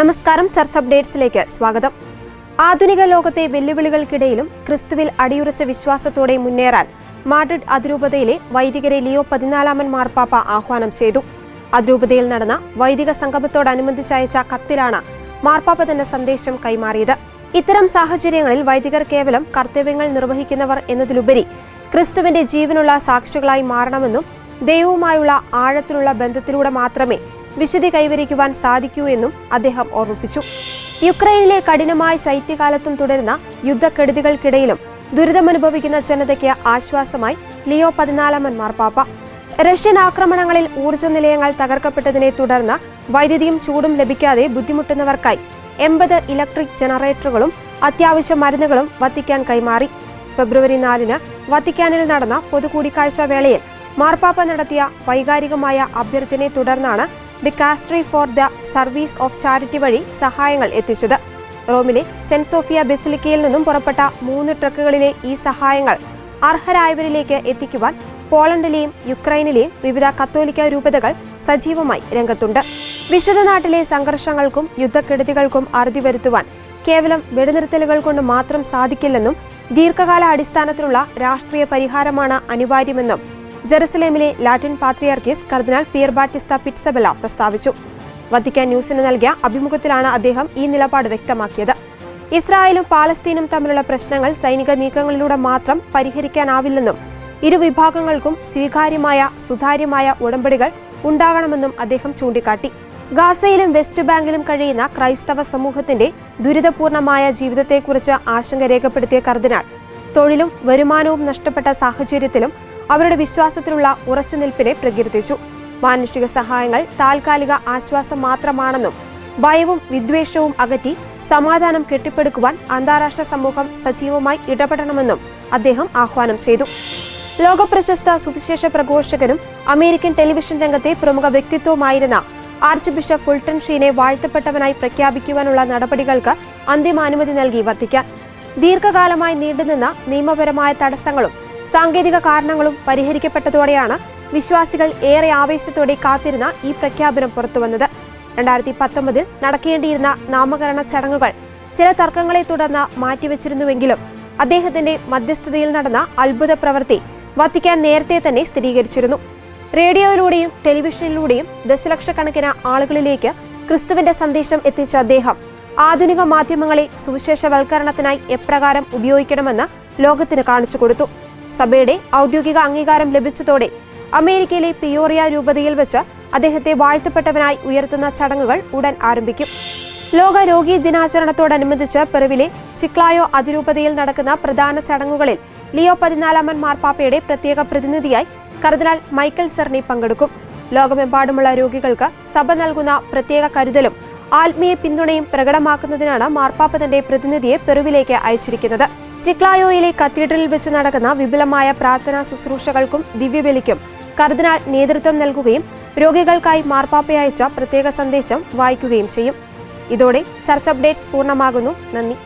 നമസ്കാരം. ചർച്ച അപ്ഡേറ്റ്സിലേക്ക് സ്വാഗതം. ആധുനിക ലോകത്തെ വെല്ലുവിളികൾക്കിടയിലും ക്രിസ്തുവിൽ അടിയുറച്ച വിശ്വാസത്തോടെ മുന്നേറാൻ മാഡ്രിഡ് അതിരൂപതയിലെ വൈദികരെ ലിയോ 14 മാർപ്പാപ്പ ആഹ്വാനം ചെയ്തു. അതിരൂപതയിൽ നടന്ന വൈദിക സംഗമത്തോടനുബന്ധിച്ച് അയച്ച കത്തിലാണ് മാർപ്പാപ്പ തന്റെ സന്ദേശം കൈമാറിയത്. ഇത്തരം സാഹചര്യങ്ങളിൽ വൈദികർ കേവലം കർത്തവ്യങ്ങൾ നിർവഹിക്കുന്നവർ എന്നതിലുപരി ക്രിസ്തുവിന്റെ ജീവനുള്ള സാക്ഷികളായി മാറണമെന്നും ദൈവവുമായുള്ള ആഴത്തിലുള്ള ബന്ധത്തിലൂടെ മാത്രമേ വിശുദ്ധി കൈവരിക്കുവാൻ സാധിക്കൂ എന്നും അദ്ദേഹം ഓർമ്മിപ്പിച്ചു. യുക്രൈനിലെ കഠിനമായ ശൈത്യകാലത്തും തുടരുന്ന യുദ്ധക്കെടുതികൾക്കിടയിലും ദുരിതമനുഭവിക്കുന്ന ജനതയ്ക്ക് ആശ്വാസമായി ലിയോ 14 മാർപ്പാപ്പ. റഷ്യൻ ആക്രമണങ്ങളിൽ ഊർജ്ജ നിലയങ്ങൾ തകർക്കപ്പെട്ടതിനെ തുടർന്ന് വൈദ്യുതിയും ചൂടും ലഭിക്കാതെ ബുദ്ധിമുട്ടുന്നവർക്കായി 80 ഇലക്ട്രിക് ജനറേറ്ററുകളും അത്യാവശ്യ മരുന്നുകളും വത്തിക്കാൻ കൈമാറി. ഫെബ്രുവരി 4-ന് വത്തിക്കാനിൽ നടന്ന പൊതുകൂടിക്കാഴ്ച വേളയിൽ മാർപ്പാപ്പ നടത്തിയ വൈകാരികമായ അഭ്യർത്ഥനയെ തുടർന്നാണ് dicastery for the service of charity വഴി സഹായങ്ങൾ എത്തിച്ചത്. റോമിലെ സെന്റ് സോഫിയ ബസിലിക്കയിൽ നിന്നും പുറപ്പെട്ട 3 ട്രക്കുകളിലെ ഈ സഹായങ്ങൾ അർഹരായവരിലേക്ക് എത്തിക്കുവാൻ പോളണ്ടിലെയും യുക്രൈനിലെയും വിവിധ കത്തോലിക്ക രൂപതകൾ സജീവമായി രംഗത്തുണ്ട്. വിശുദ്ധ നാട്ടിലെ സംഘർഷങ്ങൾക്കും യുദ്ധക്കെടുതികൾക്കും അറുതി വരുത്തുവാൻ കേവലം വെടിനിർത്തലുകൾ കൊണ്ട് മാത്രം സാധിക്കില്ലെന്നും ദീർഘകാല അടിസ്ഥാനത്തിലുള്ള രാഷ്ട്രീയ പരിഹാരമാണ് അനിവാര്യമെന്നും ജെറുസലേമിലെ ലാറ്റിൻ പാത്രിയാർക്കീസ് കർദിനാൾ പിയർ ബാറ്റിസ്ത പിറ്റ്സബെല്ല പ്രസ്താവിച്ചു. വത്തിക്കാൻ ന്യൂസിന് നൽകിയ അഭിമുഖത്തിലാണ് അദ്ദേഹം ഈ നിലപാട് വ്യക്തമാക്കിയത്. ഇസ്രായേലും പാലസ്തീനും തമ്മിലുള്ള പ്രശ്നങ്ങൾ സൈനിക നീക്കങ്ങളിലൂടെ മാത്രം പരിഹരിക്കാനാവില്ലെന്നും ഇരുവിഭാഗങ്ങൾക്കും സ്വീകാര്യമായ സുതാര്യമായ ഉടമ്പടികൾ ഉണ്ടാകണമെന്നും അദ്ദേഹം ചൂണ്ടിക്കാട്ടി. ഗാസയിലും വെസ്റ്റ് ബാങ്കിലും കഴിയുന്ന ക്രൈസ്തവ സമൂഹത്തിന്റെ ദുരിതപൂർണമായ ജീവിതത്തെക്കുറിച്ച് ആശങ്ക രേഖപ്പെടുത്തിയ കർദിനാൾ തൊഴിലും വരുമാനവും നഷ്ടപ്പെട്ട സാഹചര്യത്തിലും അവരുടെ വിശ്വാസത്തിലുള്ള ഉറച്ചുനിൽപ്പിനെ പ്രകീർത്തിച്ചു. മാനുഷിക സഹായങ്ങൾ താൽക്കാലിക ആശ്വാസം മാത്രമാണെന്നും ഭയവും വിദ്വേഷവും അകറ്റി സമാധാനം കെട്ടിപ്പടുക്കുവാൻ അന്താരാഷ്ട്ര സമൂഹം സജീവമായി ഇടപെടണമെന്നും അദ്ദേഹം ആഹ്വാനം ചെയ്തു. ലോകപ്രശസ്ത സുവിശേഷ പ്രഘോഷകനും അമേരിക്കൻ ടെലിവിഷൻ രംഗത്തെ പ്രമുഖ വ്യക്തിത്വമായിരുന്ന ആർച്ച് ബിഷപ്പ് ഫുൾട്ടൺ ഷീനെ വാഴ്ത്തപ്പെട്ടവനായി പ്രഖ്യാപിക്കുവാനുള്ള നടപടികൾക്ക് അന്തിമാനുമതി നൽകി വത്തിക്കാൻ. ദീർഘകാലമായി നീണ്ടുനിന്ന നിയമപരമായ തടസ്സങ്ങളും സാങ്കേതിക കാരണങ്ങളും പരിഹരിക്കപ്പെട്ടതോടെയാണ് വിശ്വാസികൾ ഏറെ ആവേശത്തോടെ കാത്തിരുന്ന ഈ പ്രഖ്യാപനം പുറത്തുവന്നത്. 2019 നടക്കേണ്ടിയിരുന്ന നാമകരണ ചടങ്ങുകൾ ചില തർക്കങ്ങളെ തുടർന്ന് മാറ്റിവെച്ചിരുന്നുവെങ്കിലും അദ്ദേഹത്തിന്റെ മധ്യസ്ഥതയിൽ നടന്ന അത്ഭുത പ്രവൃത്തി വത്തിക്കാൻ നേരത്തെ തന്നെ സ്ഥിരീകരിച്ചിരുന്നു. റേഡിയോയിലൂടെയും ടെലിവിഷനിലൂടെയും ദശലക്ഷക്കണക്കിന് ആളുകളിലേക്ക് ക്രിസ്തുവിന്റെ സന്ദേശം എത്തിച്ച അദ്ദേഹം ആധുനിക മാധ്യമങ്ങളെ സുവിശേഷവൽക്കരണത്തിനായി എപ്രകാരം ഉപയോഗിക്കണമെന്ന് ലോകത്തിന് കാണിച്ചു കൊടുത്തു. സഭയുടെ ഔദ്യോഗിക അംഗീകാരം ലഭിച്ചതോടെ അമേരിക്കയിലെ പിയോറിയ രൂപതയിൽ വെച്ച് അദ്ദേഹത്തെ വാഴ്ത്തപ്പെട്ടവനായി ഉയർത്തുന്ന ചടങ്ങുകൾ ഉടൻ ആരംഭിക്കും. ലോക രോഗി ദിനാചരണത്തോടനുബന്ധിച്ച് പെറുവിലെ ചിക്ലായോ അതിരൂപതയിൽ നടക്കുന്ന പ്രധാന ചടങ്ങുകളിൽ ലിയോ 14 മാർപ്പാപ്പയുടെ പ്രത്യേക പ്രതിനിധിയായി കർദിനാൾ മൈക്കൽ സെർണി പങ്കെടുക്കും. ലോകമെമ്പാടുമുള്ള രോഗികൾക്ക് സഭ നൽകുന്ന പ്രത്യേക കരുതലും ആത്മീയ പിന്തുണയും പ്രകടമാക്കുന്നതിനാണ് മാർപ്പാപ്പ തന്റെ പ്രതിനിധിയെ പെറുവിലേക്ക് അയച്ചിരിക്കുന്നത്. ചിക്ലായോയിലെ കത്തീഡ്രലിൽ വെച്ച് നടക്കുന്ന വിപുലമായ പ്രാർത്ഥനാ ശുശ്രൂഷകൾക്കും ദിവ്യബലിക്കും കർദിനാൾ നേതൃത്വം നൽകുകയും രോഗികൾക്കായി മാർപ്പാപ്പ അയച്ച പ്രത്യേക സന്ദേശം വായിക്കുകയും ചെയ്യും. ഇതോടെ ചർച്ച അപ്ഡേറ്റ്സ് പൂർണ്ണമാകുന്നു. നന്ദി.